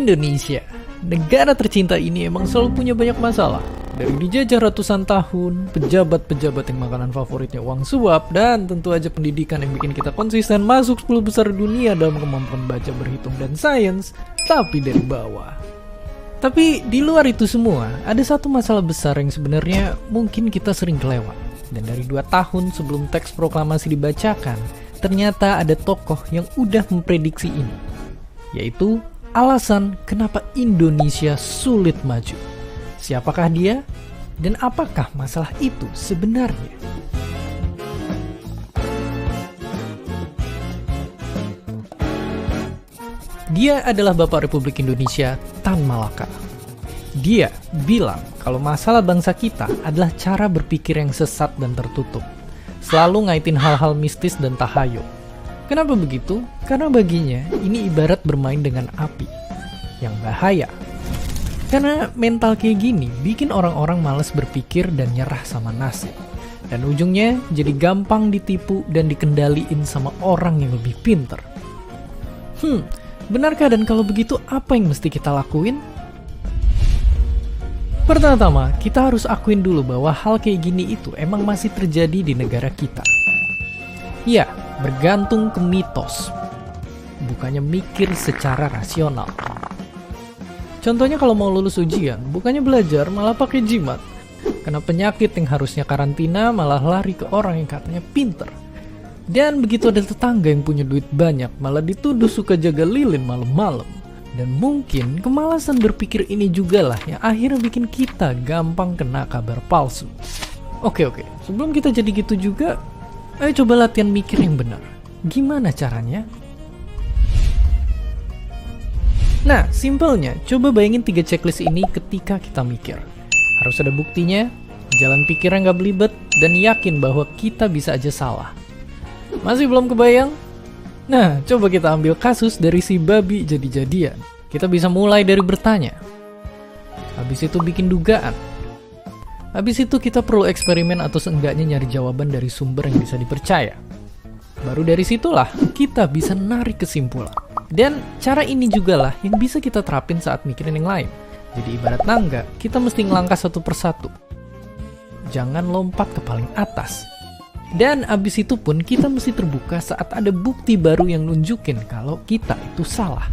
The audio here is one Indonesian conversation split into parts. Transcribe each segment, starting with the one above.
Indonesia, negara tercinta ini emang selalu punya banyak masalah. Dari dijajah ratusan tahun, pejabat-pejabat yang makanan favoritnya uang suap, dan tentu aja pendidikan yang bikin kita konsisten masuk 10 besar dunia dalam kemampuan baca, berhitung, dan sains, tapi dari bawah. Tapi di luar itu semua, ada satu masalah besar yang sebenarnya mungkin kita sering kelewat. Dan dari 2 tahun sebelum teks proklamasi dibacakan, ternyata ada tokoh yang udah memprediksi ini. Yaitu alasan kenapa Indonesia sulit maju. Siapakah dia? Dan apakah masalah itu sebenarnya? Dia adalah Bapak Republik Indonesia Tan Malaka. Dia bilang kalau masalah bangsa kita adalah cara berpikir yang sesat dan tertutup. Selalu ngaitin hal-hal mistis dan tahayul. Kenapa begitu? Karena baginya ini ibarat bermain dengan api yang bahaya. Karena mental kayak gini bikin orang-orang malas berpikir dan nyerah sama nasib. Dan ujungnya jadi gampang ditipu dan dikendaliin sama orang yang lebih pinter. Benarkah, dan kalau begitu apa yang mesti kita lakuin? Pertama-tama, kita harus akuin dulu bahwa hal kayak gini itu emang masih terjadi di negara kita. Ya, bergantung ke mitos. Bukannya mikir secara rasional. Contohnya kalau mau lulus ujian, bukannya belajar malah pakai jimat. Kena penyakit yang harusnya karantina malah lari ke orang yang katanya pinter. Dan begitu ada tetangga yang punya duit banyak malah dituduh suka jaga lilin malam-malam. Dan mungkin kemalasan berpikir ini juga lah yang akhirnya bikin kita gampang kena kabar palsu. Oke, sebelum kita jadi gitu juga, ayo coba latihan mikir yang benar. Gimana caranya? Nah, simpelnya, coba bayangin 3 checklist ini ketika kita mikir. Harus ada buktinya, jalan pikirnya nggak belibet, dan yakin bahwa kita bisa aja salah. Masih belum kebayang? Nah, coba kita ambil kasus dari si babi jadi-jadian. Kita bisa mulai dari bertanya. Habis itu bikin dugaan. Habis itu kita perlu eksperimen atau seenggaknya nyari jawaban dari sumber yang bisa dipercaya. Baru dari situlah kita bisa narik kesimpulan. Dan cara ini juga lah yang bisa kita terapin saat mikirin yang lain. Jadi ibarat tangga, kita mesti ngelangkah satu persatu. Jangan lompat ke paling atas. Dan abis itu pun kita mesti terbuka saat ada bukti baru yang nunjukin kalau kita itu salah.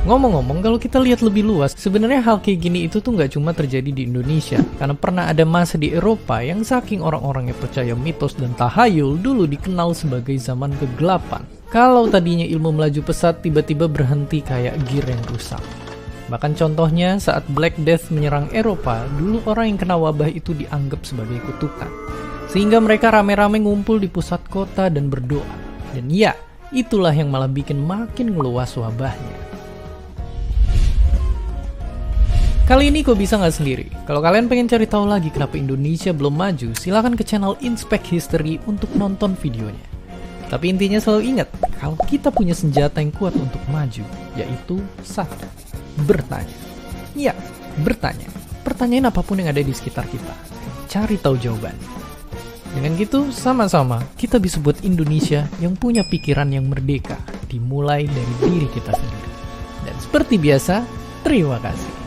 Ngomong-ngomong, kalau kita lihat lebih luas, sebenarnya hal kayak gini itu tuh nggak cuma terjadi di Indonesia. Karena pernah ada masa di Eropa yang saking orang-orang yang percaya mitos dan tahayul dulu dikenal sebagai zaman kegelapan. Kalau tadinya ilmu melaju pesat tiba-tiba berhenti kayak gear yang rusak. Bahkan contohnya saat Black Death menyerang Eropa, dulu orang yang kena wabah itu dianggap sebagai kutukan. Sehingga mereka rame-rame ngumpul di pusat kota dan berdoa. Dan ya, itulah yang malah bikin makin ngeluas wabahnya. Kali ini kok bisa nggak sendiri? Kalau kalian pengen cari tahu lagi kenapa Indonesia belum maju, silahkan ke channel Inspect History untuk nonton videonya. Tapi intinya selalu ingat, kalau kita punya senjata yang kuat untuk maju, yaitu 1. Bertanya. Ya, bertanya. Pertanyaan apapun yang ada di sekitar kita. Cari tahu jawabannya. Dengan gitu, sama-sama kita bisa buat Indonesia yang punya pikiran yang merdeka, dimulai dari diri kita sendiri. Dan seperti biasa, terima kasih.